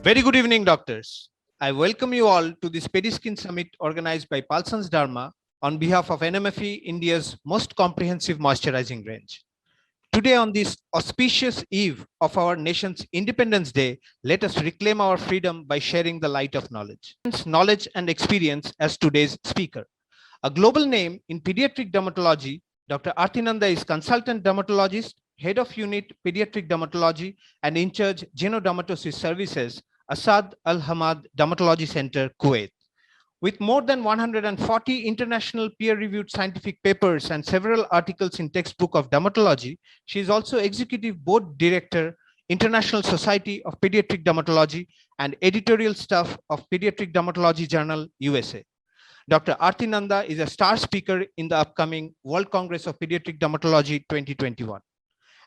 Very good evening, doctors. I welcome you all to this Pediskin Summit organized by Paulson's Dharma on behalf of NMFE, India's most comprehensive moisturizing range. Today, on this auspicious eve of our nation's Independence Day, let us reclaim our freedom by sharing the light of knowledge. Knowledge and experience as today's speaker. A global name in pediatric dermatology, Dr. Artinanda is consultant dermatologist, head of unit pediatric dermatology, and in charge genodermatosis services, Asad Al Hamad Dermatology Center, Kuwait. With more than 140 international peer-reviewed scientific papers and several articles in Textbook of Dermatology, she is also executive board director, International Society of Pediatric Dermatology, and editorial staff of Pediatric Dermatology Journal, USA. Dr. Aarti Nanda is a star speaker in the upcoming World Congress of Pediatric Dermatology 2021.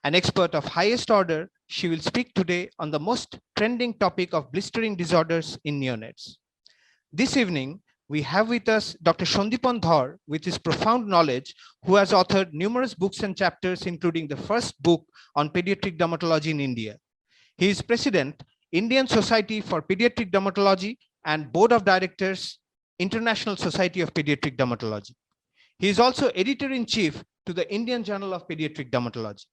An expert of highest order, she will speak today on the most trending topic of blistering disorders in neonates. This evening, we have with us Dr. Sandipan Dhar with his profound knowledge, who has authored numerous books and chapters, including the first book on pediatric dermatology in India. He is president, Indian Society for Pediatric Dermatology and Board of Directors, International Society of Pediatric Dermatology. He is also editor-in-chief to the Indian Journal of Pediatric Dermatology.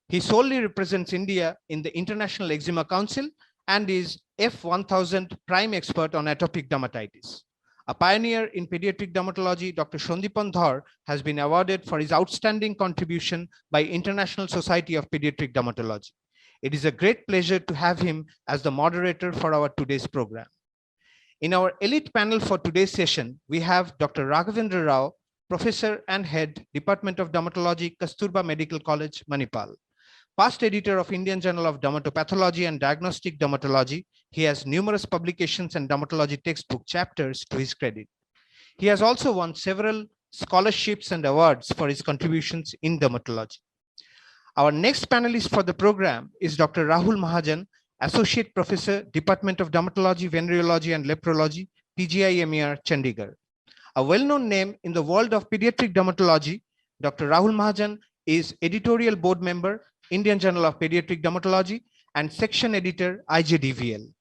He solely represents India in the International Eczema Council and is F1000 prime expert on atopic dermatitis. A pioneer in pediatric dermatology, Dr. Sandipan Dhar has been awarded for his outstanding contribution by International Society of Pediatric Dermatology. It is a great pleasure to have him as the moderator for our today's program. In our elite panel for today's session, we have Dr. Raghavendra Rao, Professor and Head, Department of Dermatology, Kasturba Medical College, Manipal. Past editor of Indian Journal of Dermatopathology and Diagnostic Dermatology, he has numerous publications and dermatology textbook chapters to his credit. He has also won several scholarships and awards for his contributions in dermatology. Our next panelist for the program is Dr. Rahul Mahajan, Associate Professor, Department of Dermatology, Venereology and Leprology, PGI MER, Chandigarh. A well-known name in the world of pediatric dermatology, Dr. Rahul Mahajan is editorial board member, Indian Journal of Pediatric Dermatology, and section editor, IJDVL.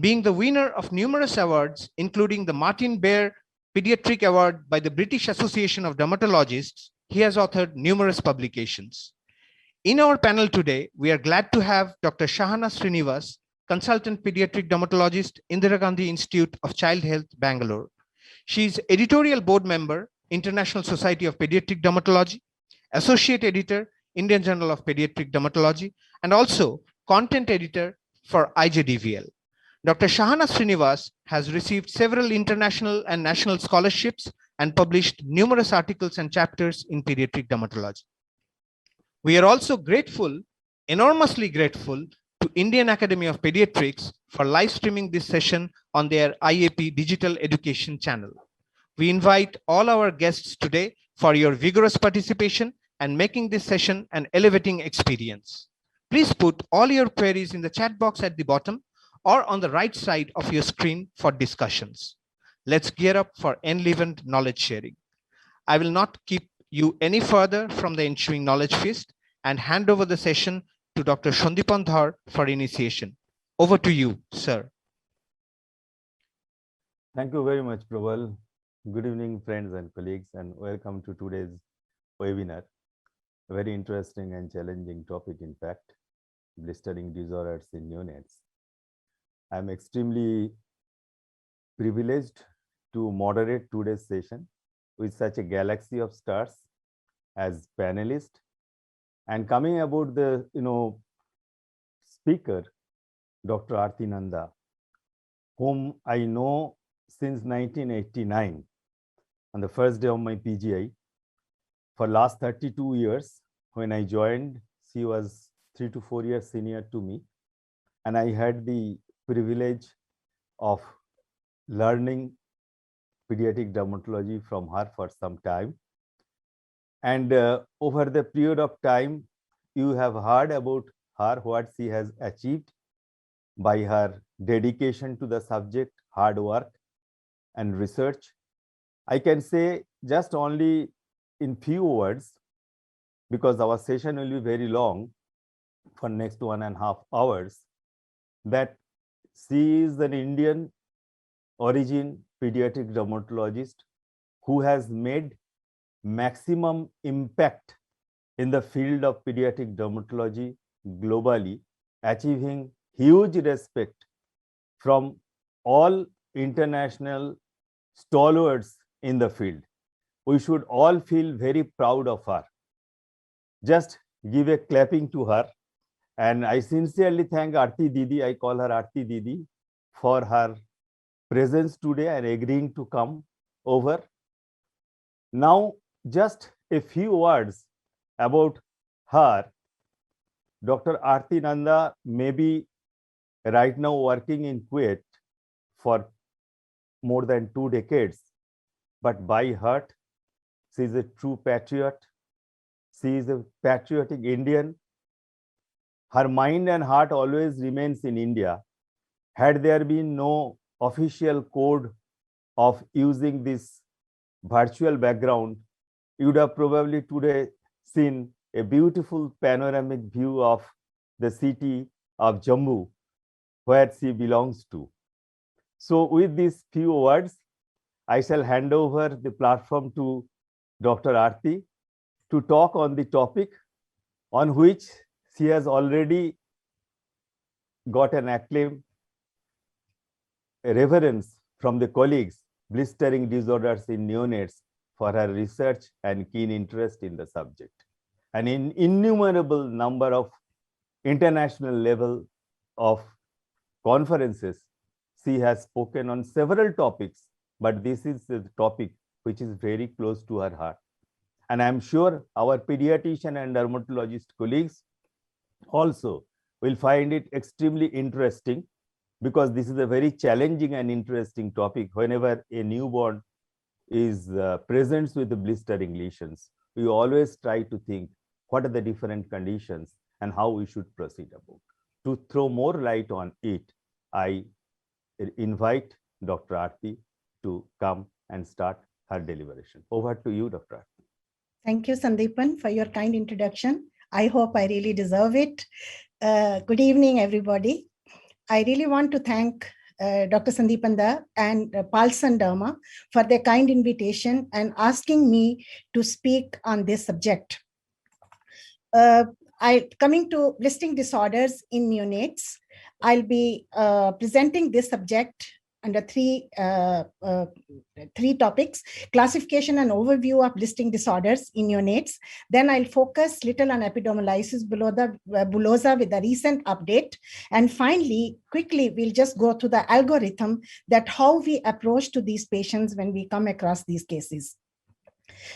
Being the winner of numerous awards, including the Martin Baer Pediatric Award by the British Association of Dermatologists, he has authored numerous publications. In our panel today, we are glad to have Dr. Shahana Srinivas, consultant pediatric dermatologist, Indira Gandhi Institute of Child Health, Bangalore. She is editorial board member, International Society of Pediatric Dermatology, associate editor, Indian Journal of Pediatric Dermatology, and also content editor for IJDVL. Dr. Shahana Srinivas has received several international and national scholarships and published numerous articles and chapters in pediatric dermatology. We are also grateful, enormously grateful, to Indian Academy of Pediatrics for live streaming this session on their IAP digital education channel. We invite all our guests today for your vigorous participation and making this session an elevating experience. Please put all your queries in the chat box at the bottom or on the right side of your screen for discussions. Let's gear up for enlivened knowledge sharing. I will not keep you any further from the ensuing knowledge feast and hand over the session to Dr. Sandipan Dhar for initiation. Over to you, sir. Thank you very much, Prabal. Good evening, friends and colleagues, and welcome to today's webinar. A very interesting and challenging topic, in fact, blistering disorders in neonates. I'm extremely privileged to moderate today's session with such a galaxy of stars as panelists, and coming about the speaker, Dr. Aarti Nanda, whom I know since 1989 on the first day of my PGI. For last 32 years, when I joined, she was 3 to 4 years senior to me, and I had the privilege of learning pediatric dermatology from her for some time. And over the period of time, you have heard about her, what she has achieved by her dedication to the subject, hard work and research. I can say just only in few words, because our session will be very long for next 1.5 hours, that She is an Indian origin pediatric dermatologist who has made maximum impact in the field of pediatric dermatology globally, achieving huge respect from all international stalwarts in the field. We should all feel very proud of her. Just give a clapping to her. And I sincerely thank Aarti Didi, I call her Aarti Didi, for her presence today and agreeing to come over. Now, just a few words about her. Dr. Aarti Nanda may be right now working in Kuwait for more than 2 decades, but by heart, she is a true patriot. She is a patriotic Indian. Her mind and heart always remains in India. Had there been no official code of using this virtual background, you would have probably today seen a beautiful panoramic view of the city of Jammu, where she belongs to. So with these few words, I shall hand over the platform to Dr. Aarti to talk on the topic on which she has already got an acclaim, a reverence from the colleagues, blistering disorders in neonates, for her research and keen interest in the subject. An innumerable number of international level of conferences, she has spoken on several topics, but this is the topic which is very close to her heart. And I'm sure our pediatrician and dermatologist colleagues also will find it extremely interesting, because this is a very challenging and interesting topic. Whenever a newborn is presents with the blistering lesions, we always try to think what are the different conditions and how we should proceed about. To throw more light on it, I invite Dr. Aarti to come and start her deliberation. Over to you, Dr. Aarti. Thank you, Sandeepan, for your kind introduction. I hope I really deserve it. Good evening, everybody. I really want to thank Dr. Sandeepan Da and Palsan Derma for their kind invitation and asking me to speak on this subject. Coming to blistering disorders in neonates, I'll be presenting this subject under three topics: classification and overview of blistering disorders in neonates. Then I'll focus little on epidermolysis bullosa with a recent update. And finally, quickly, we'll just go through the algorithm that how we approach to these patients when we come across these cases.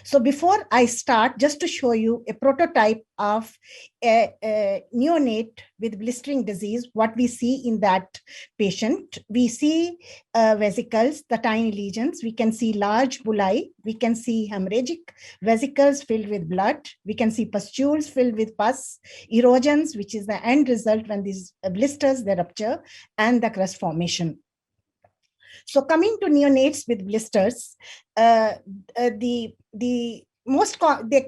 So before I start, just to show you a prototype of a neonate with blistering disease, what we see in that patient, we see vesicles, the tiny lesions. We can see large bullae. We can see hemorrhagic vesicles filled with blood. We can see pustules filled with pus, erosions, which is the end result when these blisters, they rupture, and the crust formation. So coming to neonates with blisters, they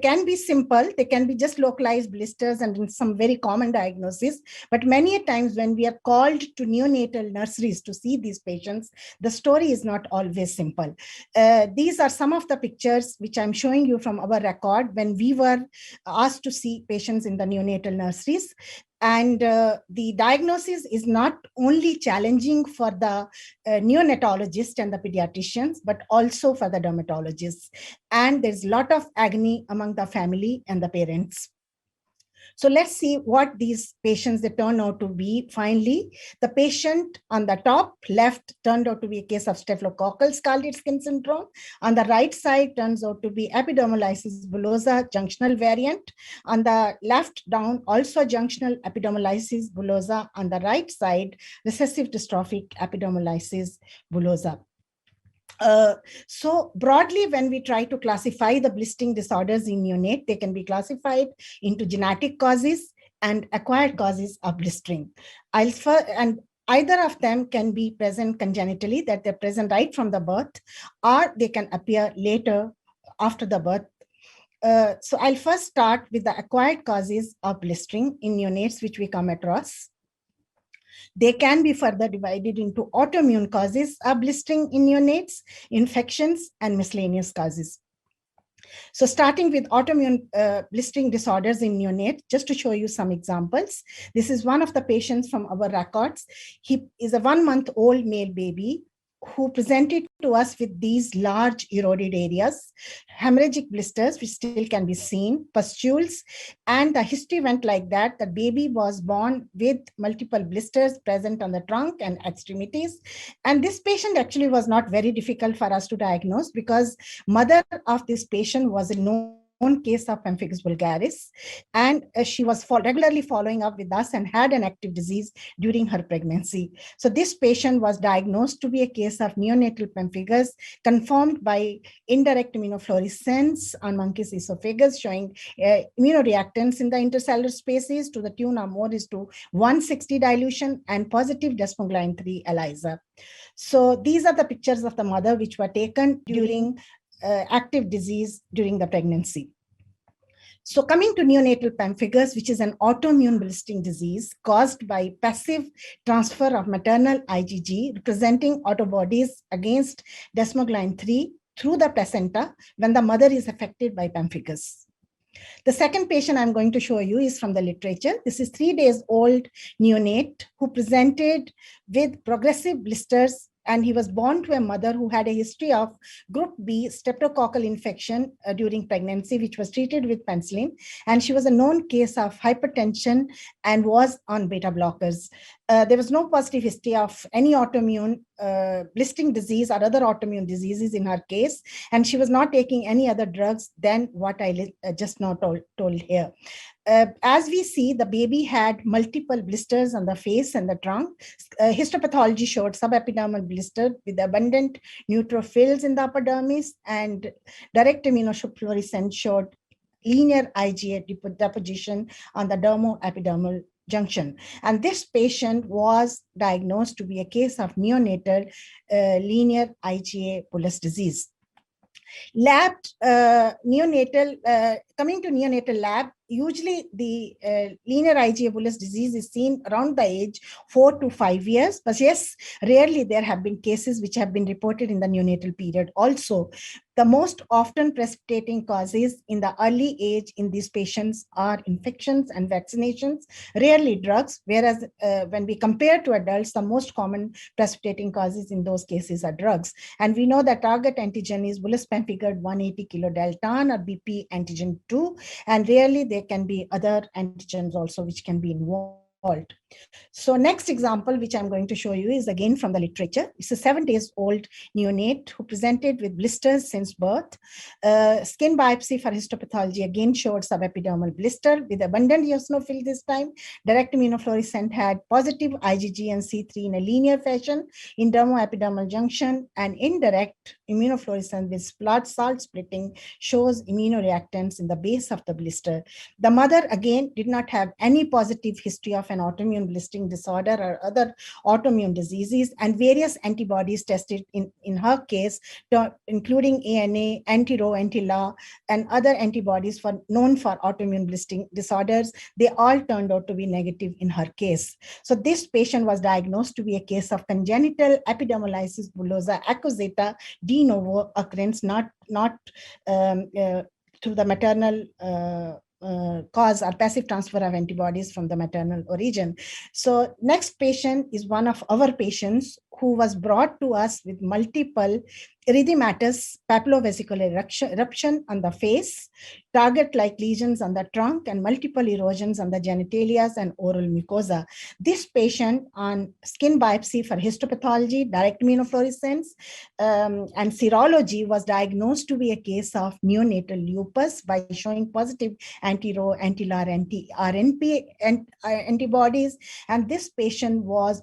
can be simple, they can be just localized blisters and some very common diagnosis. But many a times when we are called to neonatal nurseries to see these patients, the story is not always simple. These are some of the pictures which I'm showing you from our record when we were asked to see patients in the neonatal nurseries. And the diagnosis is not only challenging for the neonatologist and the pediatricians, but also for the dermatologists. And there's a lot of agony among the family and the parents. So let's see what these patients they turn out to be. Finally, the patient on the top left turned out to be a case of staphylococcal scalded skin syndrome. On the right side turns out to be epidermolysis bullosa junctional variant. On the left down, also junctional epidermolysis bullosa. On the right side, recessive dystrophic epidermolysis bullosa. So broadly, when we try to classify the blistering disorders in neonate, they can be classified into genetic causes and acquired causes of blistering. And either of them can be present congenitally, that they're present right from the birth, or they can appear later after the birth. So I'll first start with the acquired causes of blistering in neonates, which we come across. They can be further divided into autoimmune causes of blistering in neonates, infections, and miscellaneous causes. So starting with autoimmune blistering disorders in neonates, just to show you some examples. This is one of the patients from our records. He is a 1-month-old male baby who presented to us with these large eroded areas, hemorrhagic blisters, which still can be seen, pustules, and the history went like that. The baby was born with multiple blisters present on the trunk and extremities. And this patient actually was not very difficult for us to diagnose because mother of this patient was a known case of pemphigus vulgaris, and she was regularly following up with us and had an active disease during her pregnancy. So this patient was diagnosed to be a case of neonatal pemphigus, confirmed by indirect immunofluorescence on monkey's esophagus, showing immunoreactants in the intercellular spaces to the tune of more is to 160 dilution, and positive desmoglein 3 ELISA. So these are the pictures of the mother which were taken during active disease during the pregnancy. So coming to neonatal pemphigus, which is an autoimmune blistering disease caused by passive transfer of maternal IgG representing autobodies against desmoglein 3 through the placenta when the mother is affected by pemphigus. The second patient I'm going to show you is from the literature. This is 3 days old neonate who presented with progressive blisters, and he was born to a mother who had a history of group B streptococcal infection during pregnancy, which was treated with penicillin. And she was a known case of hypertension and was on beta blockers. There was no positive history of any autoimmune blistering disease or other autoimmune diseases in her case. And she was not taking any other drugs than what I just now told here. As we see, the baby had multiple blisters on the face and the trunk. Histopathology showed subepidermal blister with abundant neutrophils in the epidermis, and direct immunofluorescence showed linear IgA deposition on the dermoepidermal junction. And this patient was diagnosed to be a case of neonatal linear IgA bullous disease. Coming to neonatal lab, usually the linear IgA bullous disease is seen around the age 4 to 5 years, but yes, rarely there have been cases which have been reported in the neonatal period also. The most often precipitating causes in the early age in these patients are infections and vaccinations, rarely drugs, whereas when we compare to adults, the most common precipitating causes in those cases are drugs. And we know that target antigen is bullous pemphigoid 180 kilodalton or BP antigen 2, and rarely there can be other antigens also which can be involved. So next example, which I'm going to show you, is again from the literature. It's a 7 days old neonate who presented with blisters since birth. Skin biopsy for histopathology again showed subepidermal blister with abundant eosinophil this time. Direct immunofluorescence had positive IgG and C3 in a linear fashion in dermoepidermal junction, and indirect immunofluorescence with blood salt splitting shows immunoreactants in the base of the blister. The mother again did not have any positive history of an autoimmune blistering disorder or other autoimmune diseases, and various antibodies tested in her case, including ANA, anti-Ro, anti-La, and other antibodies known for autoimmune blistering disorders. They all turned out to be negative in her case. So this patient was diagnosed to be a case of congenital epidermolysis bullosa acquisita de novo occurrence, not through the maternal cause or passive transfer of antibodies from the maternal origin. So next patient is one of our patients who was brought to us with multiple erythematous papillovesicular eruption on the face, target-like lesions on the trunk, and multiple erosions on the genitalia and oral mucosa. This patient on skin biopsy for histopathology, direct immunofluorescence, and serology was diagnosed to be a case of neonatal lupus by showing positive anti-Ro, anti-LAR, anti-RNP antibodies. And this patient was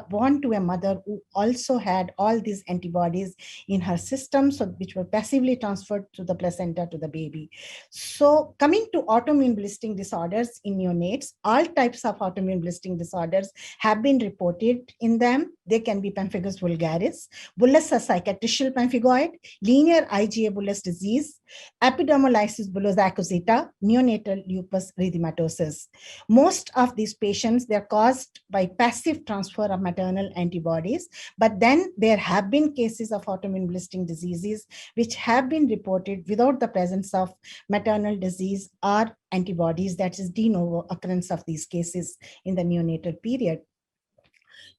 born to a mother who also had all these antibodies in her system, so which were passively transferred to the placenta to the baby. So coming to autoimmune blistering disorders in neonates, all types of autoimmune blistering disorders have been reported in them. They can be pemphigus vulgaris, bullous cicatricial pemphigoid, linear IgA bullous disease, Epidermolysis bullosa acquisita, neonatal lupus erythematosus. Most of these patients, they're caused by passive transfer of maternal antibodies, but then there have been cases of autoimmune blistering diseases which have been reported without the presence of maternal disease or antibodies, that is de novo occurrence of these cases in the neonatal period.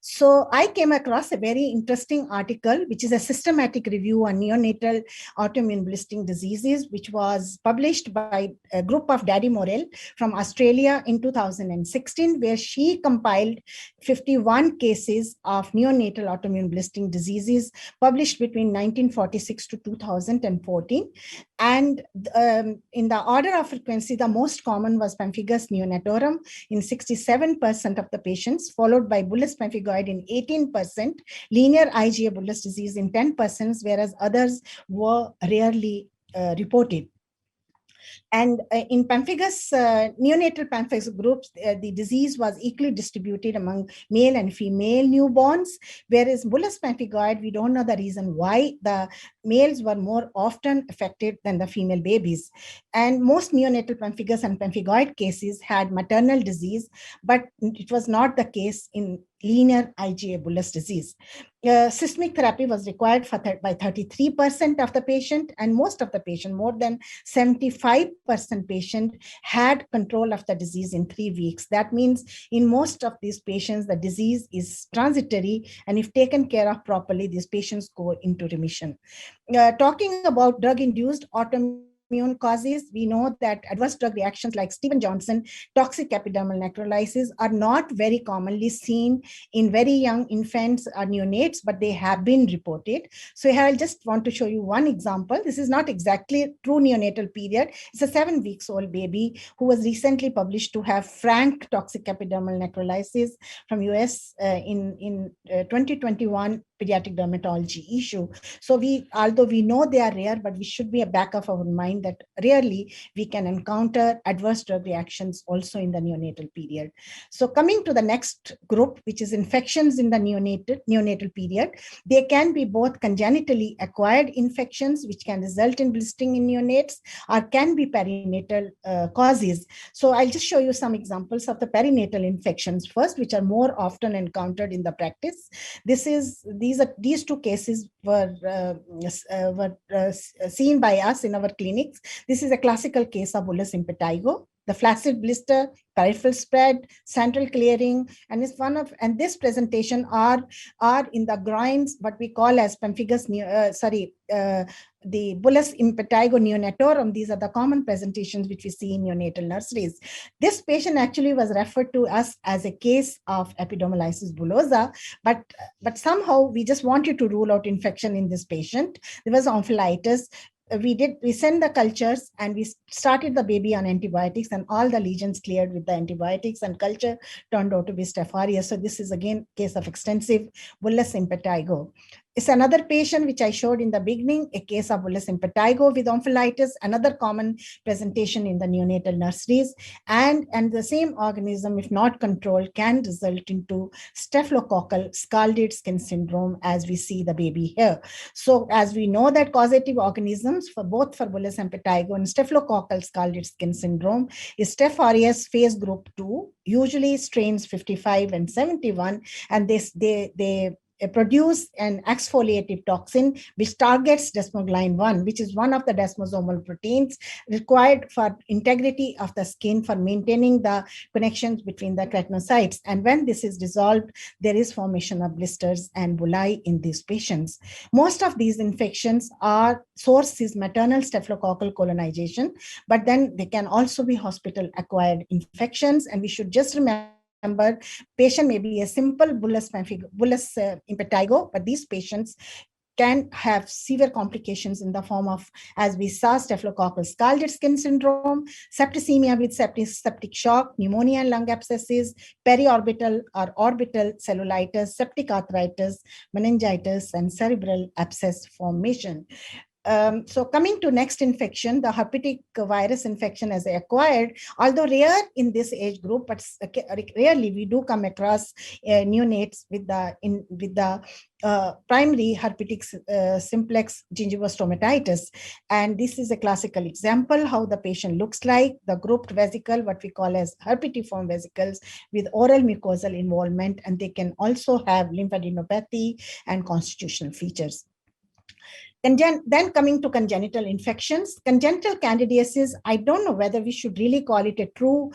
So I came across a very interesting article, which is a systematic review on neonatal autoimmune blistering diseases, which was published by a group of Daddy Morell from Australia in 2016, where she compiled 51 cases of neonatal autoimmune blistering diseases published between 1946 to 2014. And in the order of frequency, the most common was pemphigus neonatorum in 67% of the patients, followed by bullous pemphigoid in 18%, linear IgA bullous disease in 10%, whereas others were rarely reported. And in pemphigus, neonatal pemphigus groups, the disease was equally distributed among male and female newborns, whereas bullous pemphigoid, we don't know the reason why the males were more often affected than the female babies. And most neonatal pemphigus and pemphigoid cases had maternal disease, but it was not the case in linear IgA bullous disease. Systemic therapy was required by 33% of the patient, and most of the patient, more than 75% patient, had control of the disease in 3 weeks. That means in most of these patients, the disease is transitory, and if taken care of properly, these patients go into remission. Talking about drug-induced autoimmune causes, we know that adverse drug reactions like Stevens-Johnson toxic epidermal necrolysis are not very commonly seen in very young infants or neonates, but they have been reported. So here I just want to show you one example. This is not exactly true neonatal period. It's a 7 weeks old baby who was recently published to have frank toxic epidermal necrolysis from US in 2021 pediatric dermatology issue. So although we know they are rare, but we should be a back of our mind that rarely we can encounter adverse drug reactions also in the neonatal period. So coming to the next group, which is infections in the neonatal period, they can be both congenitally acquired infections, which can result in blistering in neonates, or can be perinatal causes. So I'll just show you some examples of the perinatal infections first, which are more often encountered in the practice. These 2 cases were seen by us in our clinics. This is a classical case of bullous impetigo. The flaccid blister, peripheral spread, central clearing, and this presentation are in the groins, what we call as pemphigus, the bullous impetigo neonatorum. These are the common presentations which we see in neonatal nurseries. This patient actually was referred to us as a case of epidermolysis bullosa, but somehow we just wanted to rule out infection in this patient. There was omphalitis. We sent the cultures and we started the baby on antibiotics, and all the lesions cleared with the antibiotics, and culture turned out to be Staph aureus. So this is again case of extensive bullous impetigo. It's another patient which I showed in the beginning, a case of bullous impetigo with omphalitis, another common presentation in the neonatal nurseries, and the same organism, if not controlled, can result into staphylococcal scalded skin syndrome, as we see the baby here. So as we know that causative organisms for both bullous impetigo and staphylococcal scalded skin syndrome is Staph aureus phase group 2, usually strains 55 and 71, and they produce an exfoliative toxin which targets desmoglein 1, which is one of the desmosomal proteins required for integrity of the skin for maintaining the connections between the keratinocytes. And when this is dissolved, there is formation of blisters and bullae in these patients. Most of these infections are source is maternal staphylococcal colonization, but then they can also be hospital acquired infections. And we should just remember, patient may be a simple bullous impetigo, but these patients can have severe complications in the form of, as we saw, staphylococcal scalded skin syndrome, septicemia with septic shock, pneumonia and lung abscesses, periorbital or orbital cellulitis, septic arthritis, meningitis, and cerebral abscess formation. So coming to next infection, the herpetic virus infection as acquired, although rare in this age group, but rarely we do come across neonates with the primary herpetic simplex gingivostomatitis. And this is a classical example how the patient looks like, the grouped vesicle, what we call as herpetiform vesicles with oral mucosal involvement, and they can also have lymphadenopathy and constitutional features. Then coming to congenital infections, congenital candidiasis, I don't know whether we should really call it a true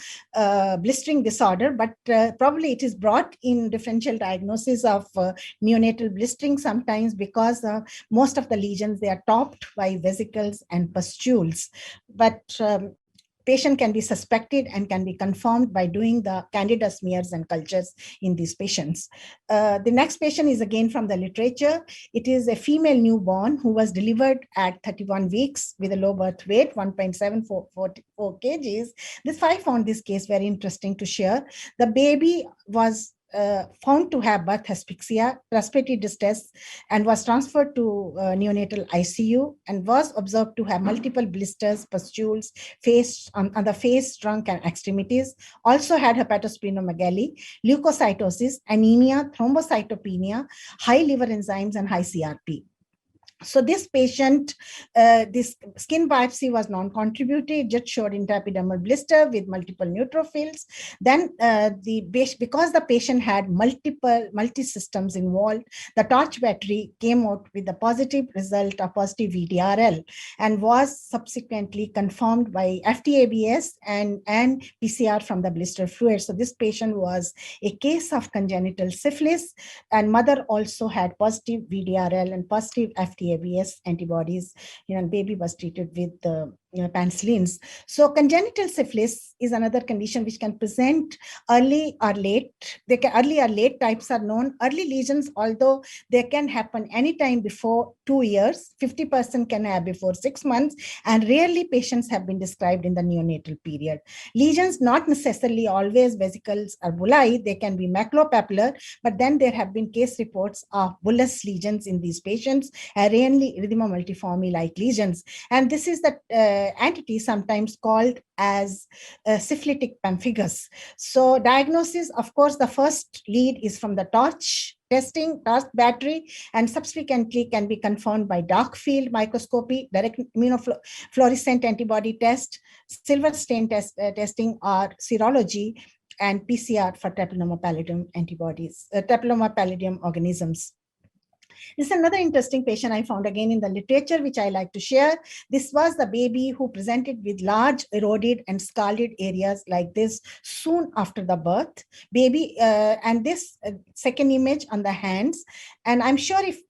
blistering disorder, but probably it is brought in differential diagnosis of neonatal blistering sometimes because most of the lesions, they are topped by vesicles and pustules. But patient can be suspected and can be confirmed by doing the candida smears and cultures in these patients. The next patient is again from the literature. It is a female newborn who was delivered at 31 weeks with a low birth weight, 1.744 kgs. I found this case very interesting to share. The baby was found to have birth asphyxia, respiratory distress, and was transferred to neonatal ICU and was observed to have multiple blisters, pustules, on the face, trunk, and extremities. Also had hepatosplenomegaly, leukocytosis, anemia, thrombocytopenia, high liver enzymes, and high CRP. So this patient, this skin biopsy was non-contributory, just showed intraepidermal blister with multiple neutrophils. Then because the patient had multi-systems involved, the torch battery came out with a positive result of positive VDRL and was subsequently confirmed by FTABS and PCR from the blister fluid. So this patient was a case of congenital syphilis, and mother also had positive VDRL and positive FTABS antibodies. Baby was treated with penicillins. So congenital syphilis is another condition which can present early or late. Early or late types are known. Early lesions, although they can happen anytime before 2 years, 50% can have before 6 months, and rarely patients have been described in the neonatal period. Lesions, not necessarily always vesicles or bullae, they can be maculopapular, but then there have been case reports of bullous lesions in these patients, rarely erythema multiforme like lesions. And this is the entity sometimes called as syphilitic pemphigus. So diagnosis, of course, the first lead is from the torch battery, and subsequently can be confirmed by dark field microscopy, direct immunofluorescent antibody test, silver stain testing, or serology, and PCR for Treponema pallidum antibodies, Treponema pallidum organisms. This is another interesting patient I found again in the literature, which I like to share. This was the baby who presented with large eroded and scalded areas like this soon after the birth. Baby, and this second image on the hands. And I'm sure if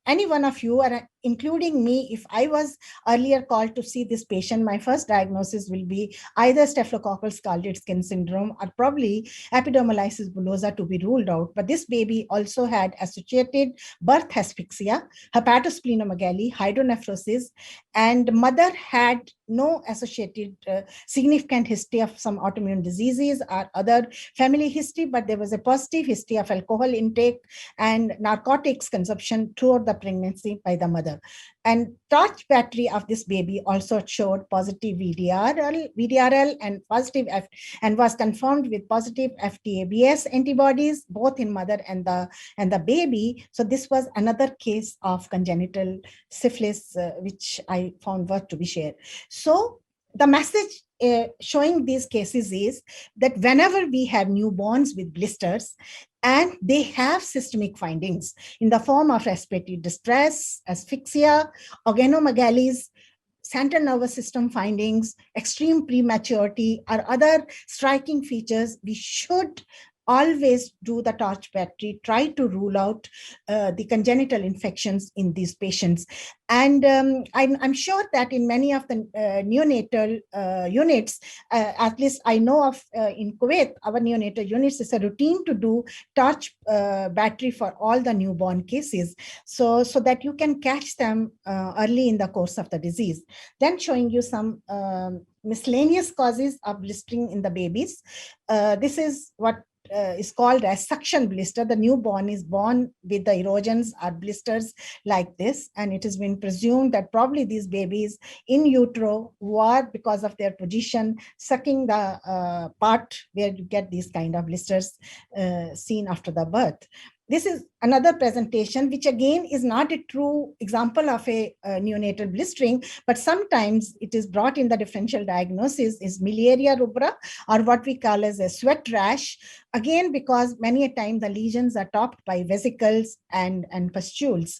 any one of you, or including me, if I was earlier called to see this patient, my first diagnosis will be either staphylococcal scalded skin syndrome or probably epidermolysis bullosa to be ruled out. But this baby also had associated birth asphyxia, hepatosplenomegaly, hydronephrosis, and mother had no associated significant history of some autoimmune diseases or other family history, but there was a positive history of alcohol intake and narcotics consumption throughout the pregnancy by the mother. And torch battery of this baby also showed positive VDRL and positive and was confirmed with positive FTABS antibodies, both in mother and the baby. So this was another case of congenital syphilis, which I found worth to be shared. So the message showing these cases is that whenever we have newborns with blisters and they have systemic findings in the form of respiratory distress, asphyxia, organomegalies, central nervous system findings, extreme prematurity, or other striking features, we should always do the torch battery, try to rule out the congenital infections in these patients. And I'm sure that in many of the neonatal units, at least I know of in Kuwait, our neonatal units, is a routine to do torch battery for all the newborn cases, so that you can catch them early in the course of the disease. Then showing you some miscellaneous causes of blistering in the babies. This is what is called as suction blister. The newborn is born with the erosions or blisters like this, and it has been presumed that probably these babies in utero were, because of their position, sucking the part where you get these kind of blisters seen after the birth. This is another presentation, which again is not a true example of a neonatal blistering, but sometimes it is brought in the differential diagnosis is miliaria rubra, or what we call as a sweat rash. Again, because many a time the lesions are topped by vesicles and pustules.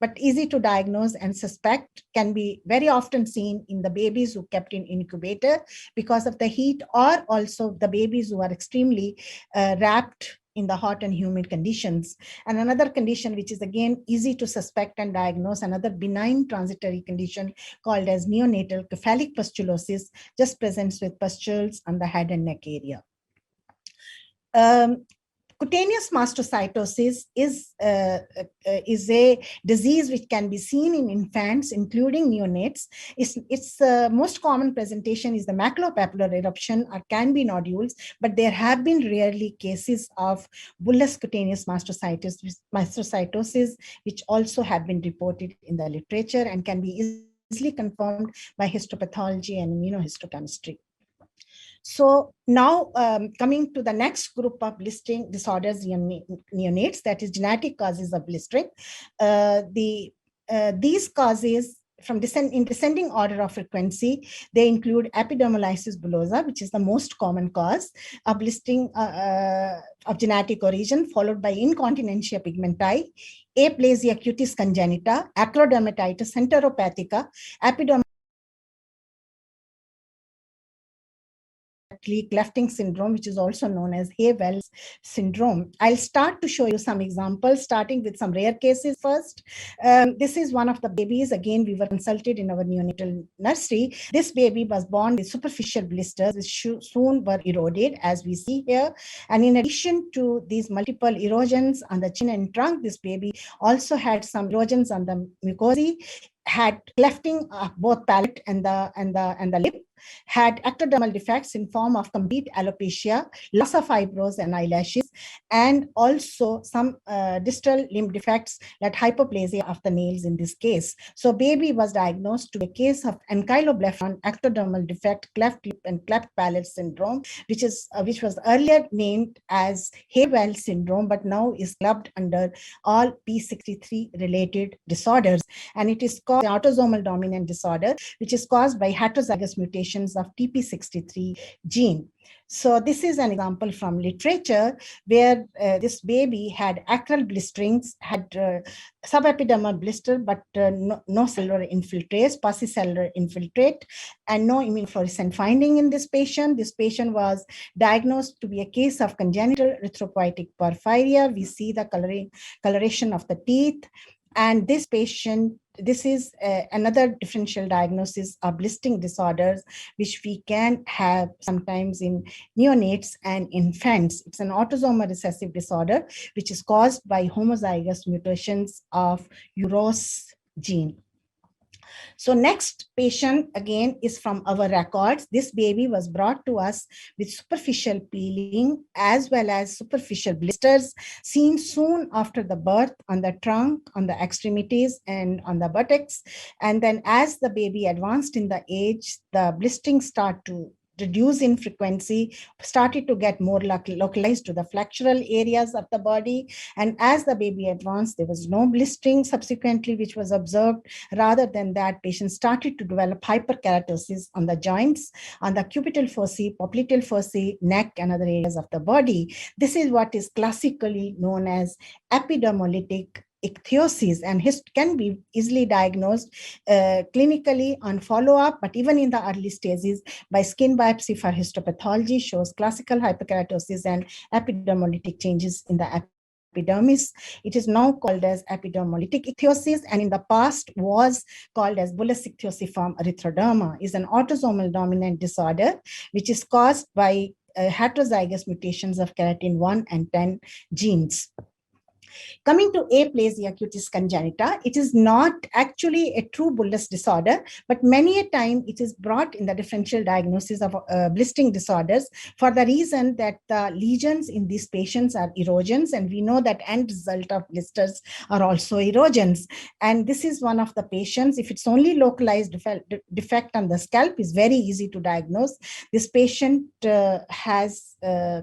But easy to diagnose and suspect, can be very often seen in the babies who kept in incubator because of the heat, or also the babies who are extremely wrapped in the hot and humid conditions. And another condition which is again easy to suspect and diagnose, another benign transitory condition called as neonatal cephalic pustulosis, just presents with pustules on the head and neck area. Cutaneous mastocytosis is a disease which can be seen in infants, including neonates. Its most common presentation is the maculopapular eruption or can be nodules, but there have been rarely cases of bullous cutaneous mastocytosis, which also have been reported in the literature and can be easily confirmed by histopathology and immunohistochemistry. So now coming to the next group of blistering disorders in neonates, that is genetic causes of blistering. These causes in descending order of frequency, they include epidermolysis bullosa, which is the most common cause of blistering of genetic origin, followed by incontinentia pigmenti, aplasia cutis congenita, acrodermatitis enteropathica, epidermal Clefting syndrome, which is also known as Hay-Wells syndrome. I'll start to show you some examples, starting with some rare cases first. This is one of the babies. Again, we were consulted in our neonatal nursery. This baby was born with superficial blisters, which soon were eroded, as we see here. And in addition to these multiple erosions on the chin and trunk, this baby also had some erosions on the mucosae, had clefting of both palate and the lip, had ectodermal defects in form of complete alopecia, loss of eyebrows and eyelashes, and also some distal limb defects like hypoplasia of the nails in this case. So baby was diagnosed to be a case of ankyloblepharon ectodermal defect, cleft lip and cleft palate syndrome, which was earlier named as Hay-Wells syndrome, but now is clubbed under all P63 related disorders. And it is called autosomal dominant disorder, which is caused by heterozygous mutations of TP63 gene. So this is an example from literature where this baby had acral blisterings, had subepidermal blister, but no cellular infiltrates, paucicellular infiltrate, and no immunofluorescent finding in this patient. This patient was diagnosed to be a case of congenital erythropoietic porphyria. We see the coloration of the teeth. And this patient, this is another differential diagnosis of blistering disorders, which we can have sometimes in neonates and infants. It's an autosomal recessive disorder, which is caused by homozygous mutations of UROS gene. So next patient again is from our records. This baby was brought to us with superficial peeling as well as superficial blisters seen soon after the birth on the trunk, on the extremities, and on the buttocks. And then as the baby advanced in the age, the blistering started to reduce in frequency, started to get more localized to the flexural areas of the body. And as the baby advanced, there was no blistering subsequently, which was observed. Rather than that, patients started to develop hyperkeratosis on the joints, on the cubital foci, popliteal foci, neck, and other areas of the body. This is what is classically known as epidermolytic ichthyosis, and can be easily diagnosed clinically on follow-up, but even in the early stages by skin biopsy for histopathology shows classical hyperkeratosis and epidermolytic changes in the epidermis. It is now called as epidermolytic ichthyosis, and in the past was called as bullous ichthyosiform erythroderma. Is an autosomal dominant disorder which is caused by heterozygous mutations of keratin 1 and 10 genes. Coming to aplasia cutis congenita, it is not actually a true bullous disorder, but many a time it is brought in the differential diagnosis of blistering disorders for the reason that the lesions in these patients are erosions, and we know that end result of blisters are also erosions. And this is one of the patients, if it's only localized defect on the scalp, is very easy to diagnose. This patient has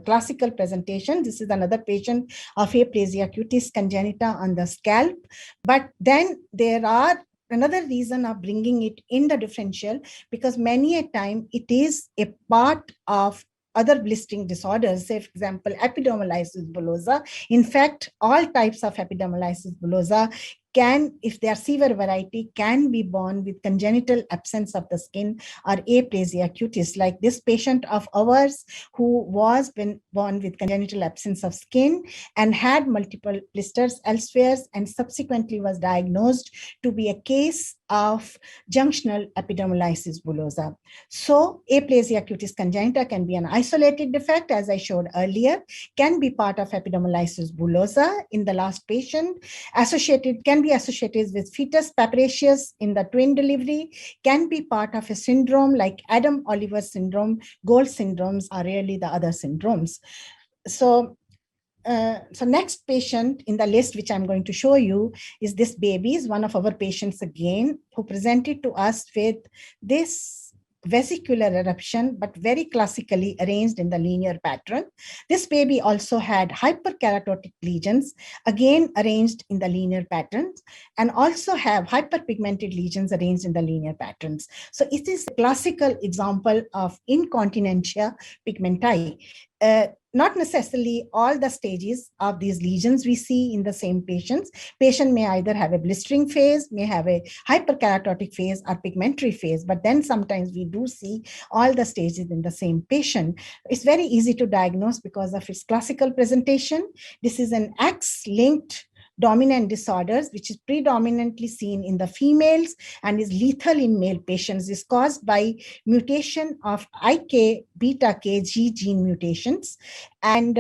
classical presentation. This is another patient of aplasia cutis congenita on the scalp. But then there are another reason of bringing it in the differential, because many a time it is a part of other blistering disorders, say, for example, epidermolysis bullosa. In fact, all types of epidermolysis bullosa can, if they are severe variety, can be born with congenital absence of the skin or aplasia cutis. Like this patient of ours who was born with congenital absence of skin and had multiple blisters elsewhere and subsequently was diagnosed to be a case of junctional epidermolysis bullosa. So aplasia cutis congenita can be an isolated defect, as I showed earlier, can be part of epidermolysis bullosa in the last patient, can be associated with fetus papacious in the twin delivery, can be part of a syndrome like Adam-Oliver syndrome. Gold syndromes are really the other syndromes. So next patient in the list, which I'm going to show you, is this baby, is one of our patients again, who presented to us with this vesicular eruption, but very classically arranged in the linear pattern. This baby also had hyperkeratotic lesions, again arranged in the linear patterns, and also have hyperpigmented lesions arranged in the linear patterns. So it is a classical example of incontinentia pigmenti. Not necessarily all the stages of these lesions we see in the same patients. Patient may either have a blistering phase, may have a hyperkeratotic phase or pigmentary phase, but then sometimes we do see all the stages in the same patient. It's very easy to diagnose because of its classical presentation. This is an X-linked dominant disorders, which is predominantly seen in the females and is lethal in male patients, is caused by mutation of IK beta KG gene mutations. And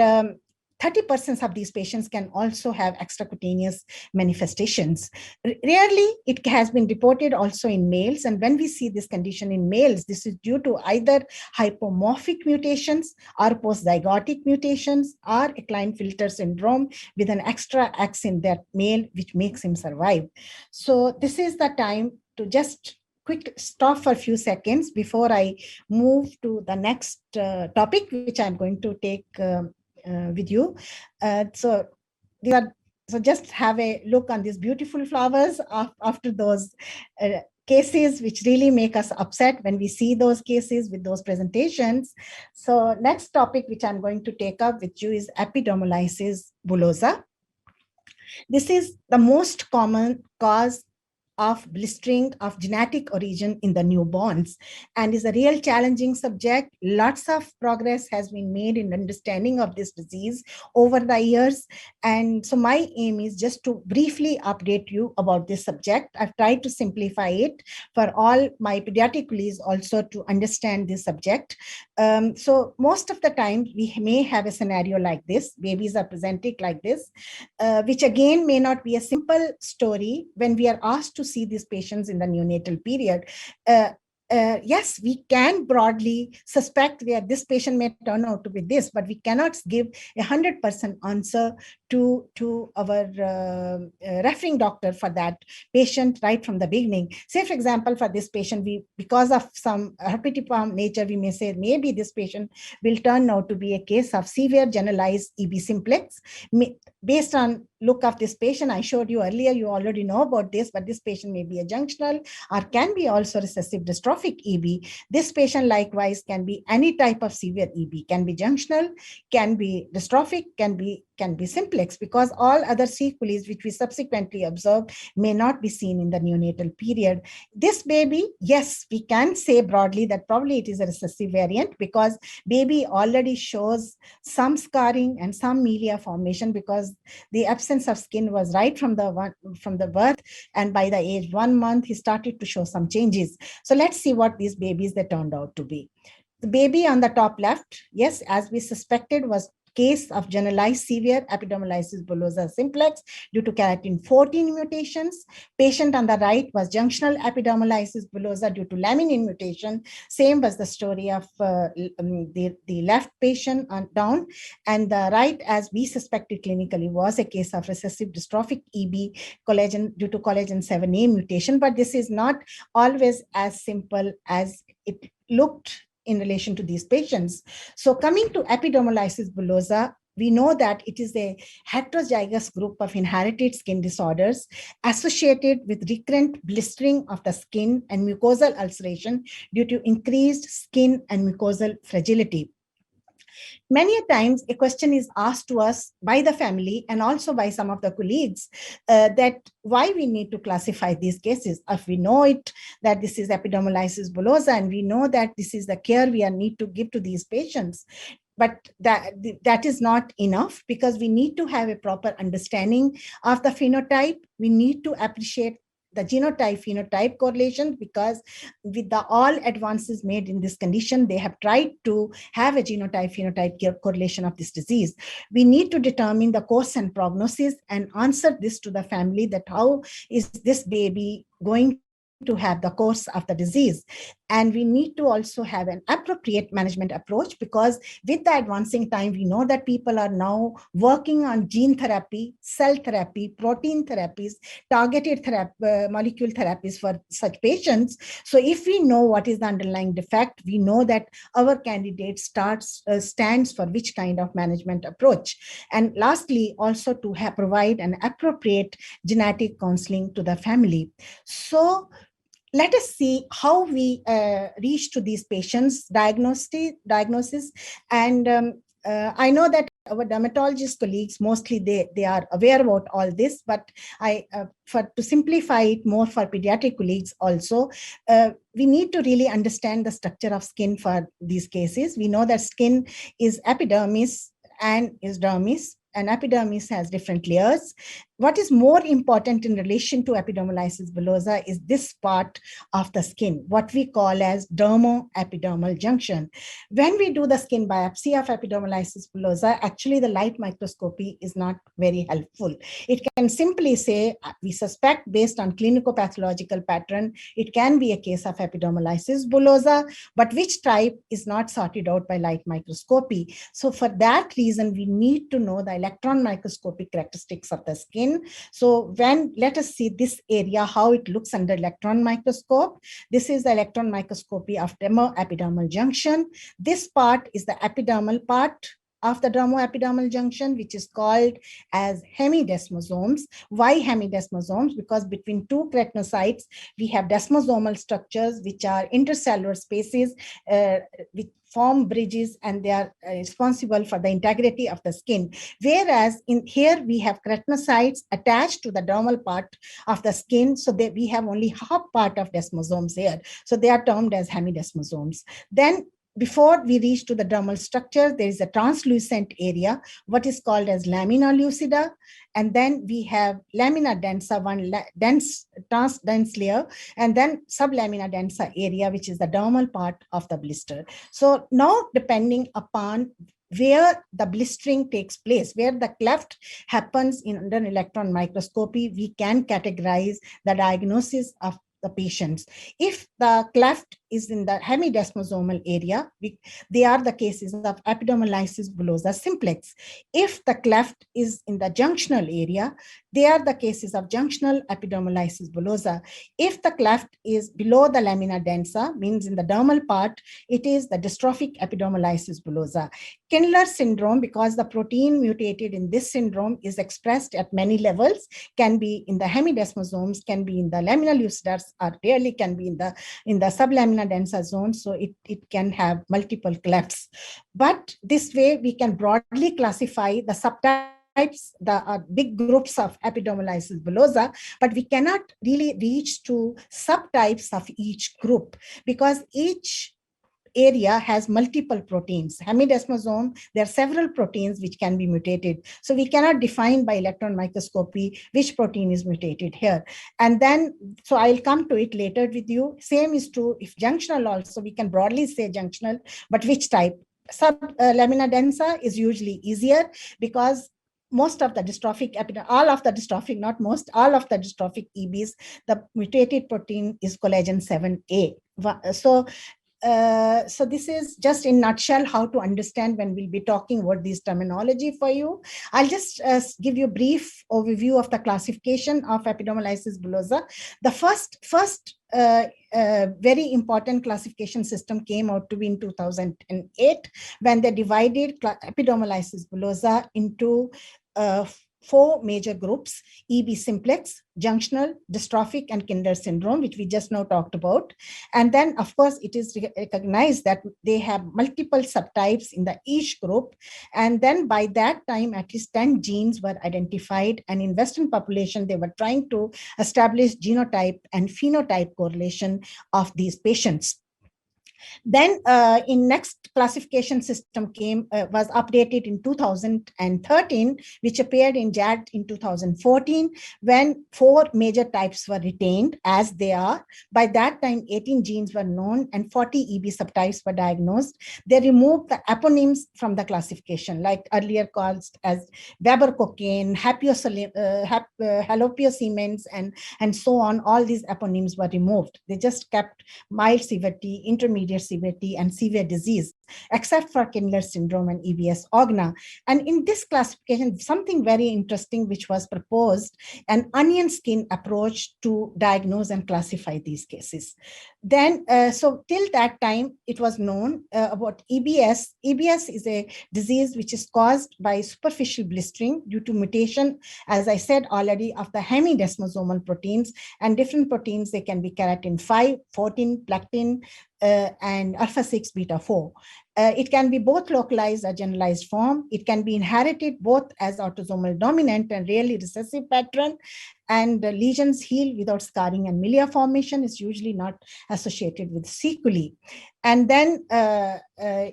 30% of these patients can also have extracutaneous manifestations. Rarely, it has been reported also in males. And when we see this condition in males, this is due to either hypomorphic mutations or postzygotic mutations or a Klinefelter syndrome with an extra X in that male, which makes him survive. So this is the time to just quick stop for a few seconds before I move to the next topic, which I'm going to take with you. So just have a look on these beautiful flowers after those cases, which really make us upset when we see those cases with those presentations. So next topic, which I'm going to take up with you, is epidermolysis bullosa. This is the most common cause of blistering of genetic origin in the newborns and is a real challenging subject. Lots of progress has been made in understanding of this disease over the years. And so my aim is just to briefly update you about this subject. I've tried to simplify it for all my pediatric colleagues also to understand this subject. So most of the time we may have a scenario like this. Babies are presenting like this, which again may not be a simple story when we are asked to see these patients in the neonatal period. Yes, we can broadly suspect that this patient may turn out to be this, but we cannot give 100% answer to our referring doctor for that patient right from the beginning. Say, for example, for this patient, because of some herpetiform nature, we may say maybe this patient will turn out to be a case of severe generalized EB simplex. Based on look of this patient, I showed you earlier, you already know about this, but this patient may be a junctional or can be also recessive dystrophic EB. This patient likewise can be any type of severe EB, can be junctional, can be dystrophic, can be simplex, because all other sequelae which we subsequently observe may not be seen in the neonatal period. This baby, yes, we can say broadly that probably it is a recessive variant because baby already shows some scarring and some melia formation because the absence of skin was right from the birth, and by the age 1 month he started to show some changes. So let's see what these babies they turned out to be. The baby on the top left, yes, as we suspected, was case of generalized severe epidermolysis bullosa simplex due to keratin 14 mutations. Patient on the right was junctional epidermolysis bullosa due to laminin mutation. Same was the story of the left patient on down, and the right, as we suspected clinically, was a case of recessive dystrophic EB collagen due to collagen 7A mutation. But this is not always as simple as it looked in relation to these patients. So coming to epidermolysis bullosa, we know that it is a heterozygous group of inherited skin disorders associated with recurrent blistering of the skin and mucosal ulceration due to increased skin and mucosal fragility. Many a times a question is asked to us by the family and also by some of the colleagues that why we need to classify these cases. If we know it, that this is epidermolysis bullosa, and we know that this is the care we need to give to these patients. But that is not enough, because we need to have a proper understanding of the phenotype. We need to appreciate the genotype-phenotype correlation, because with all advances made in this condition, they have tried to have a genotype-phenotype correlation of this disease. We need to determine the course and prognosis and answer this to the family, that how is this baby going to have the course of the disease. And we need to also have an appropriate management approach, because with the advancing time, we know that people are now working on gene therapy, cell therapy, protein therapies, targeted molecule therapies for such patients. So if we know what is the underlying defect, we know that our candidate stands for which kind of management approach. And lastly, also to provide an appropriate genetic counseling to the family. So let us see how we reach to these patients' diagnosis. And I know that our dermatologist colleagues, mostly they are aware about all this, but to simplify it more for pediatric colleagues also, we need to really understand the structure of skin for these cases. We know that skin is epidermis and is dermis, and epidermis has different layers. What is more important in relation to epidermolysis bullosa is this part of the skin, what we call as dermoepidermal junction. When we do the skin biopsy of epidermolysis bullosa, actually the light microscopy is not very helpful. It can simply say, we suspect based on clinicopathological pattern, it can be a case of epidermolysis bullosa, but which type is not sorted out by light microscopy. So for that reason, we need to know the electron microscopic characteristics of the skin. So let us see this area, how it looks under electron microscope. This is the electron microscopy of dermoepidermal junction. This part is the epidermal part of the dermoepidermal junction, which is called as hemidesmosomes. Why hemidesmosomes? Because between two keratinocytes, we have desmosomal structures, which are intercellular spaces which form bridges, and they are responsible for the integrity of the skin. Whereas in here, we have keratinocytes attached to the dermal part of the skin, so that we have only half part of desmosomes here. So they are termed as hemidesmosomes. Then before we reach to the dermal structure, there is a translucent area, what is called as lamina lucida. And then we have lamina densa, one dense layer, and then sublamina densa area, which is the dermal part of the blister. So now, depending upon where the blistering takes place, where the cleft happens under electron microscopy, we can categorize the diagnosis of the patients. If the cleft is in the hemidesmosomal area, they are the cases of epidermolysis bullosa simplex. If the cleft is in the junctional area, they are the cases of junctional epidermolysis bullosa. If the cleft is below the lamina densa, means in the dermal part, it is the dystrophic epidermolysis bullosa. Kindler syndrome, because the protein mutated in this syndrome is expressed at many levels, can be in the hemidesmosomes, can be in the lamina lucidus, or rarely can be in the sublamina densa zone. So it can have multiple clefts. But this way we can broadly classify the subtypes, the big groups of epidermolysis bullosa, but we cannot really reach to subtypes of each group, because each area has multiple proteins. Hemidesmosome, there are several proteins which can be mutated. So we cannot define by electron microscopy which protein is mutated here. And then, so I'll come to it later with you. Same is true if junctional also, we can broadly say junctional, but which type? sublamina densa is usually easier because most of the dystrophic all of the dystrophic, not most, all of the dystrophic EBs, the mutated protein is collagen 7A. So this is just in nutshell how to understand when we'll be talking about this terminology for you. I'll just give you a brief overview of the classification of epidermolysis bullosa. The first very important classification system came out to be in 2008 when they divided epidermolysis bullosa into 4 major groups: EB simplex, junctional, dystrophic, and Kindler syndrome, which we just now talked about. And then, of course, it is recognized that they have multiple subtypes in the each group. And then by that time, at least 10 genes were identified. And in Western population, they were trying to establish genotype and phenotype correlation of these patients. Then in next classification system was updated in 2013, which appeared in JAD in 2014, when 4 major types were retained as they are. By that time, 18 genes were known and 40 EB subtypes were diagnosed. They removed the eponyms from the classification, like earlier called as Weber cocaine, Halopio-Siemens, and so on. All these eponyms were removed. They just kept mild severity, intermediate severity, and severe disease, except for Kindler syndrome and EBS Ogna. And in this classification, something very interesting which was proposed, an onion skin approach to diagnose and classify these cases. Then, so till that time, it was known about EBS. EBS is a disease which is caused by superficial blistering due to mutation, as I said already, of the hemidesmosomal proteins, and different proteins. They can be keratin 5, 14, plectin, and alpha 6 beta 4. It can be both localized or generalized form. It can be inherited both as autosomal dominant and rarely recessive pattern. And lesions heal without scarring, and milia formation is usually not associated with sequelae. And then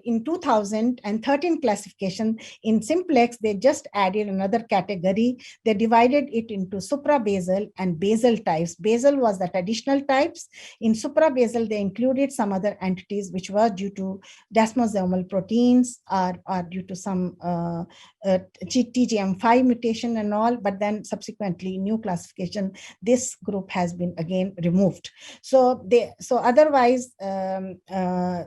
in 2013 classification in simplex, they just added another category. They divided it into suprabasal and basal types. Basal was the traditional types. In suprabasal, they included some other entities which were due to desmosomal proteins or due to some TGM5 mutation and all, but then subsequently new classification, this group has been again removed. So otherwise,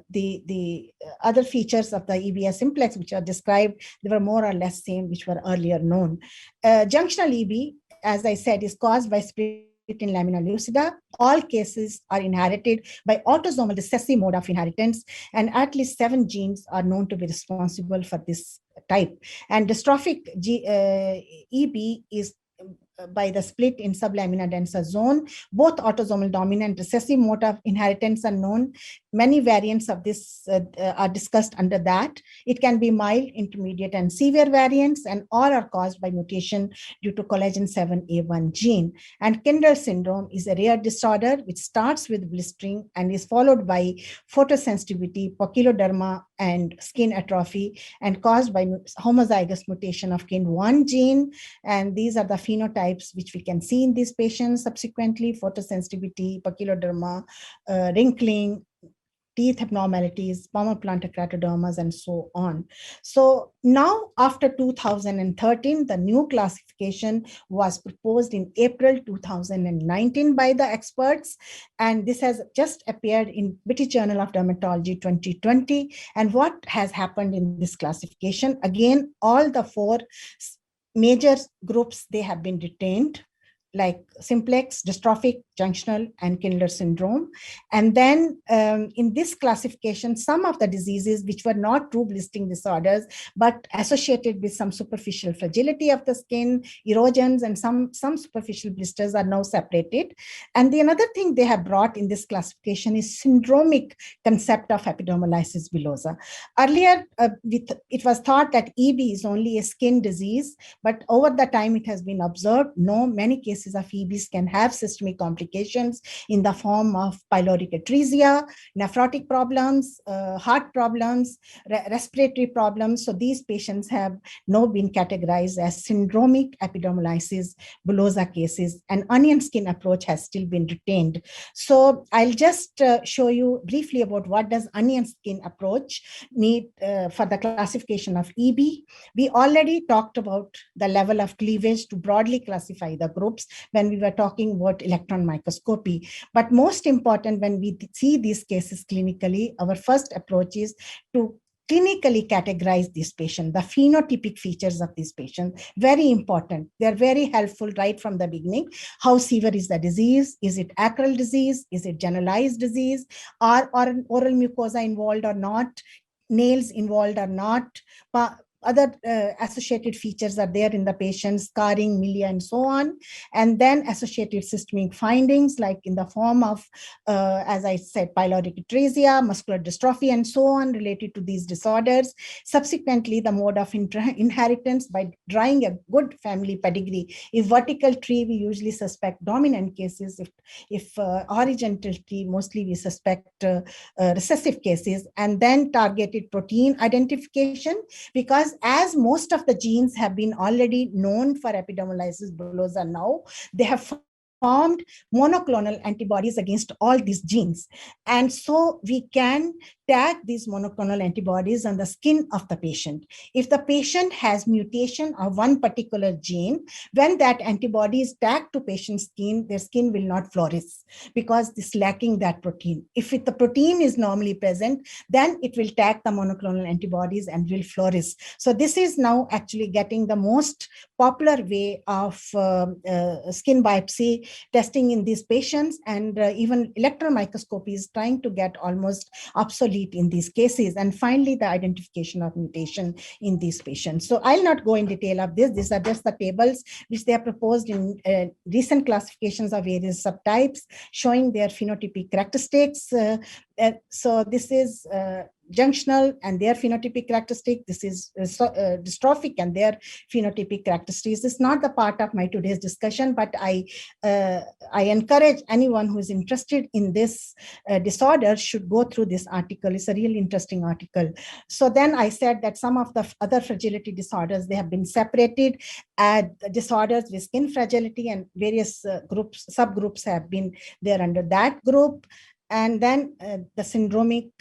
the other features of the EBS simplex which are described, they were more or less same which were earlier known. Junctional EB, as I said, is caused by split in lamina lucida. All cases are inherited by autosomal recessive mode of inheritance, and at least 7 genes are known to be responsible for this type. And dystrophic EB is by the split in sublamina densa zone. Both autosomal dominant recessive mode of inheritance are known. Many variants of this are discussed under that. It can be mild, intermediate, and severe variants, and all are caused by mutation due to collagen 7A1 gene. And Kindler syndrome is a rare disorder which starts with blistering and is followed by photosensitivity, poikiloderma, and skin atrophy, and caused by homozygous mutation of KIN1 gene. And these are the phenotypes which we can see in these patients subsequently: photosensitivity, poikiloderma, wrinkling, teeth abnormalities, palmoplantar keratodermas, and so on. So now, after 2013, the new classification was proposed in April 2019 by the experts, and this has just appeared in British Journal of Dermatology 2020. And what has happened in this classification? Again, all the 4 major groups, they have been retained, like simplex, dystrophic, junctional, and Kindler syndrome. And then in this classification, some of the diseases which were not true blistering disorders, but associated with some superficial fragility of the skin, erosions, and some superficial blisters are now separated. And the another thing they have brought in this classification is syndromic concept of epidermolysis bullosa. Earlier, it was thought that EB is only a skin disease, but over the time it has been observed, no, many cases cases of EBs can have systemic complications in the form of pyloric atresia, nephrotic problems, heart problems, respiratory problems. So these patients have now been categorized as syndromic epidermolysis bullosa cases. An onion skin approach has still been retained. So I'll just show you briefly about what does onion skin approach need for the classification of EB. We already talked about the level of cleavage to broadly classify the groups when we were talking about electron microscopy. But most important, when we see these cases clinically, our first approach is to clinically categorize this patient, the phenotypic features of this patient, very important. They're very helpful right from the beginning. How severe is the disease? Is it acral disease? Is it generalized disease? Are oral mucosa involved or not? Nails involved or not? Other associated features are there in the patient, scarring, milia, and so on. And then associated systemic findings, like in the form of, as I said, pyloric atresia, muscular dystrophy, and so on related to these disorders. Subsequently, the mode of inheritance by drawing a good family pedigree. If vertical tree, we usually suspect dominant cases. If horizontal tree, mostly we suspect recessive cases. And then targeted protein identification, because as most of the genes have been already known for epidermolysis bullosa now, they have formed monoclonal antibodies against all these genes. And so we can tag these monoclonal antibodies on the skin of the patient. If the patient has mutation of one particular gene, when that antibody is tagged to patient's skin, their skin will not flourish because it's lacking that protein. If the protein is normally present, then it will tag the monoclonal antibodies and will flourish. So this is now actually getting the most popular way of skin biopsy testing in these patients, and even electron microscopy is trying to get almost obsolete in these cases. And finally, the identification of mutation in these patients. So I'll not go in detail of this. These are just the tables which they have proposed in recent classifications of various subtypes, showing their phenotypic characteristics. So this is junctional and their phenotypic characteristic. This is dystrophic and their phenotypic characteristics. It's not the part of my today's discussion, but I encourage anyone who is interested in this disorder should go through this article. It's a really interesting article. So then I said that some of the other fragility disorders, they have been separated. Disorders with skin fragility and various subgroups have been there under that group. And then the syndromic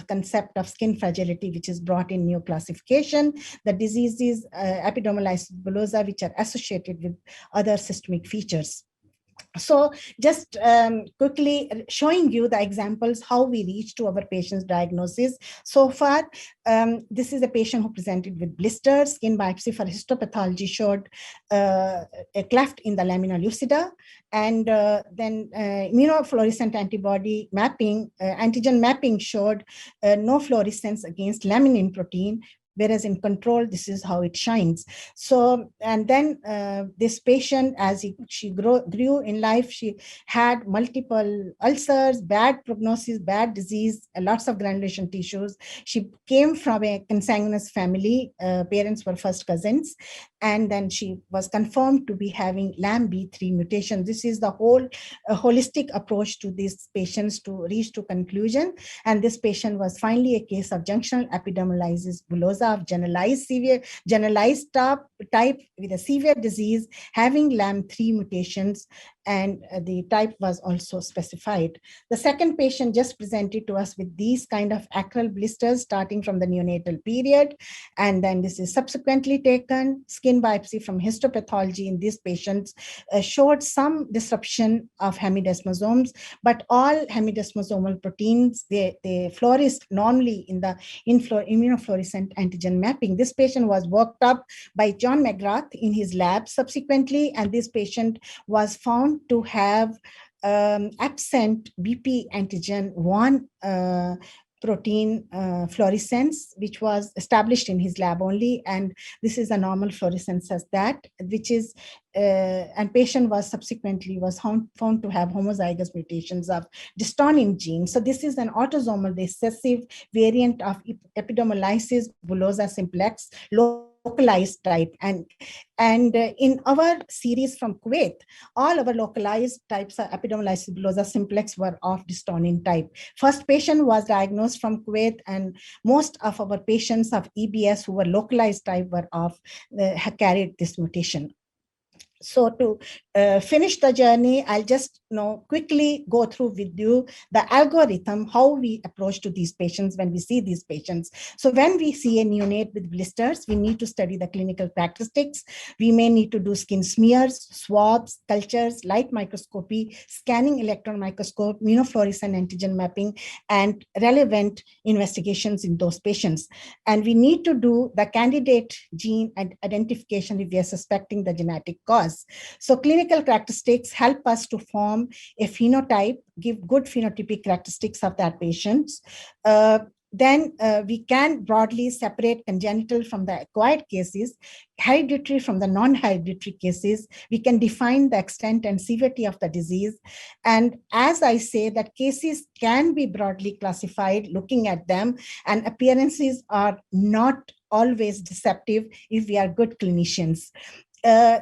concept of skin fragility, which is brought in new classification, the diseases, epidermolysis bullosa, which are associated with other systemic features. So just quickly showing you the examples, how we reach to our patient's diagnosis. So far, this is a patient who presented with blisters. Skin biopsy for histopathology showed a cleft in the lamina lucida. And then immunofluorescent antibody mapping, antigen mapping showed no fluorescence against laminin protein, whereas in control, this is how it shines. So, and then this patient, as she grew in life, she had multiple ulcers, bad prognosis, bad disease, lots of granulation tissues. She came from a consanguineous family. Parents were first cousins. And then she was confirmed to be having LAMB3 mutation. This is the whole holistic approach to these patients to reach to conclusion. And this patient was finally a case of junctional epidermolysis bullosa of generalized type with a severe disease, having LAMB3 mutations, and the type was also specified. The second patient just presented to us with these kind of acral blisters starting from the neonatal period. And then this is subsequently taken. Skin biopsy from histopathology in these patients showed some disruption of hemidesmosomes, but all hemidesmosomal proteins, they flourished normally in the immunofluorescent antigen mapping. This patient was worked up by John McGrath in his lab subsequently, and this patient was found to have absent BP antigen 1 protein fluorescence, which was established in his lab only. And this is a normal fluorescence as that, which is, and patient was subsequently found to have homozygous mutations of dystonin gene. So this is an autosomal recessive variant of epidermolysis bullosa simplex, low localized type. And in our series from Kuwait, all our localized types of epidermolysis bullosa simplex were of dystonin type. First patient was diagnosed from Kuwait, and most of our patients of EBS who were localized type were carried this mutation. So to finish the journey, I'll just quickly go through with you the algorithm, how we approach to these patients when we see these patients. So when we see a neonate with blisters, we need to study the clinical characteristics. We may need to do skin smears, swabs, cultures, light microscopy, scanning electron microscope, immunofluorescent antigen mapping, and relevant investigations in those patients. And we need to do the candidate gene identification if we are suspecting the genetic cause. So clinical characteristics help us to form a phenotype, give good phenotypic characteristics of that patient. Then we can broadly separate congenital from the acquired cases, hereditary from the non-hereditary cases. We can define the extent and severity of the disease. And as I say, that cases can be broadly classified looking at them, and appearances are not always deceptive if we are good clinicians.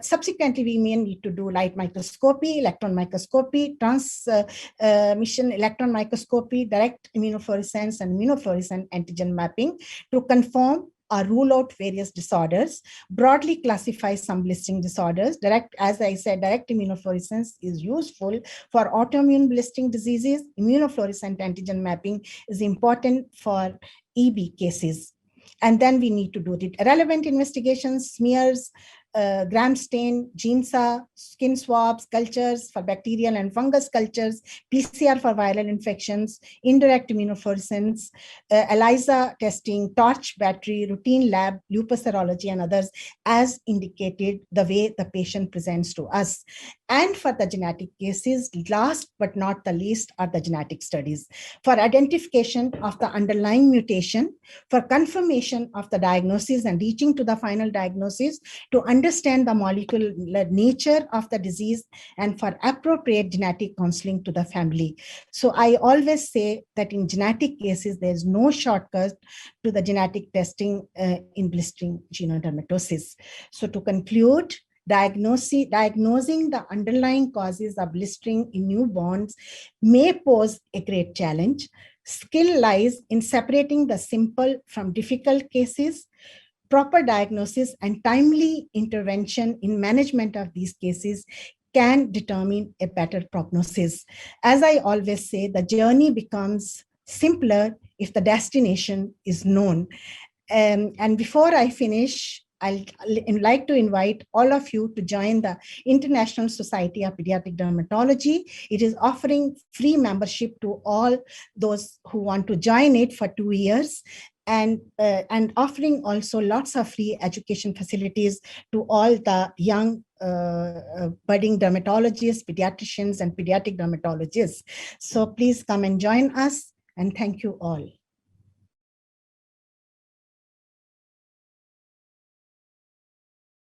Subsequently, we may need to do light microscopy, electron microscopy, transmission electron microscopy, direct immunofluorescence, and immunofluorescent antigen mapping to confirm or rule out various disorders, broadly classify some blistering disorders. As I said, direct immunofluorescence is useful for autoimmune blistering diseases. Immunofluorescent antigen mapping is important for EB cases. And then we need to do the relevant investigations, smears, gram stain, GeneSA, skin swabs, cultures for bacterial and fungus cultures, PCR for viral infections, indirect immunofluorescence, ELISA testing, torch battery, routine lab, lupus serology, and others, as indicated the way the patient presents to us. And for the genetic cases, last but not the least are the genetic studies for identification of the underlying mutation, for confirmation of the diagnosis and reaching to the final diagnosis, to understand the molecular nature of the disease, and for appropriate genetic counseling to the family. So I always say that in genetic cases, there's no shortcut to the genetic testing in blistering genodermatosis. So to conclude, diagnosing the underlying causes of blistering in newborns may pose a great challenge. Skill lies in separating the simple from difficult cases. Proper diagnosis and timely intervention in management of these cases can determine a better prognosis. As I always say, the journey becomes simpler if the destination is known. And before I finish, I'd like to invite all of you to join the International Society of Pediatric Dermatology. It is offering free membership to all those who want to join it for 2 years, and offering also lots of free education facilities to all the young budding dermatologists, pediatricians, and pediatric dermatologists. So please come and join us, and thank you all.